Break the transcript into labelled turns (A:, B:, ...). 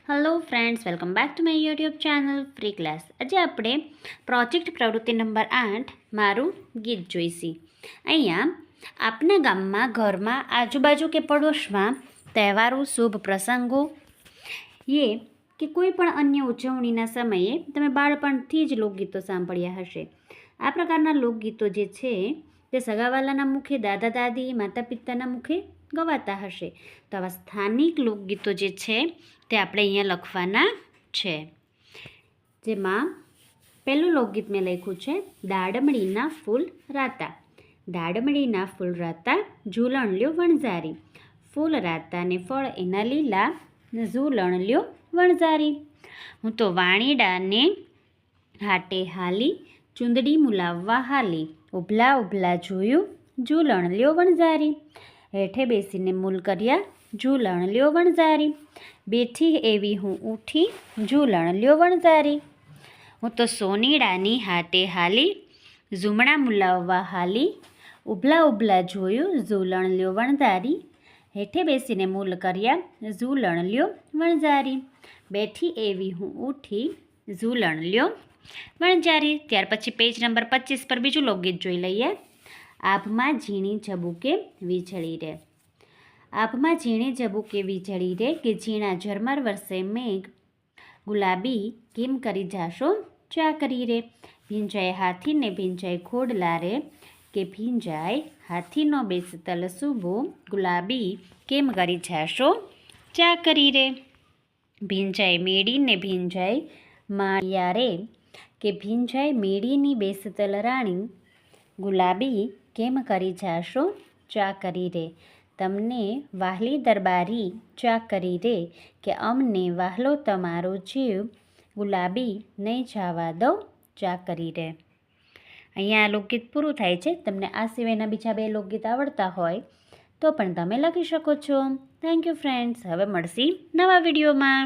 A: Hello friends, welcome back to my YouTube channel free class. આજે આપણે project પ્રવૃત્તિ number 8 મારું ગીત જોઈશી. અહીંયા આપના ગામમાં, ઘરમાં, આજુબાજુ કે પડોશમાં તહેવારો, શુભ પ્રસંગો કે કોઈ પણ અન્ય ઉજવણીના સમયે તમે બાળપણથી જ લોકગીતો સાંભળ્યા હશે. આ પ્રકારના લોકગીતો જે છે તે સગાવાલાના મુખે, દાદા દાદી, માતા પિતાના મુખે ગવાતા હશે. તો આવા સ્થાનિક લોકગીતો જે છે તે આપણે અહીંયા લખવાના છે. જેમાં પહેલું લોકગીત મેં લખ્યું છે, દાડમડીના ફૂલ રાતા. દાડમડીના ફૂલ રાતા, ઝૂલણ લ્યો વણઝારી. ફૂલ રાતા ને ફળ એના લીલા, ઝૂલણ લ્યો વણઝારી. હું તો વાણીડાને હાટે હાલી, ચૂંદડી મુલાવવા હાલી. ઉભલા ઉભલા જોયું, ઝૂલણ લ્યો વણઝારી. હેઠે બેસીને મૂલ કર્યા, ઝૂલણ લ્યો વણઝારી. બેઠી એવી હું ઉઠી, ઝૂલણ લ્યો વણઝારી. હું તો સોનીડાની હાટે હાલી, ઝૂમણા મુલાવવા હાલી. ઉભલા ઉભલા જોયું, ઝૂલણ લ્યો વણઝારી. હેઠે બેસીને મૂલ કર્યા, ઝૂલણ લ્યો વણઝારી. બેઠી એવી હું ઉઠી, ઝૂલણ લ્યો વણઝારી. ત્યાર પછી પેજ નંબર 25 પર બીજું લોકગીત જોઈ લઈએ. આભમાં ઝીણી ઝબૂકે વીજળી રે. આભમાં ઝીણી ઝબૂકે વીજળી રે, કે ઝીણા ઝરમર વરસે મેઘ. ગુલાબી કેમ કરી જાશો ચા કરી રે. ભીંજાય હાથીને ભીંજાય ઘોડલા રે, કે ભીંજાય હાથીનો બેસતલ સૂબો. ગુલાબી કેમ કરી જાશો ચા કરી રે. ભીંજાય મેળીને ભીંજાય માળિયા રે, કે ભીંજાય મેળીની બેસતલ રાણી. ગુલાબી કેમ કરી જાશો ચા કરી રે. તમને વાહલી દરબારી ચા કરી રે, કે અમને વાહલો તમારો જીવ. ગુલાબી નહીં જાવા દઉં ચા કરી રે. અહીંયા આ લોકગીત પૂરું થાય છે. તમને આ સિવાયના બીજા 2 લોકગીત આવડતા હોય તો પણ તમે લખી શકો છો. Thank you friends. હવે મળશી નવા વિડીયોમાં.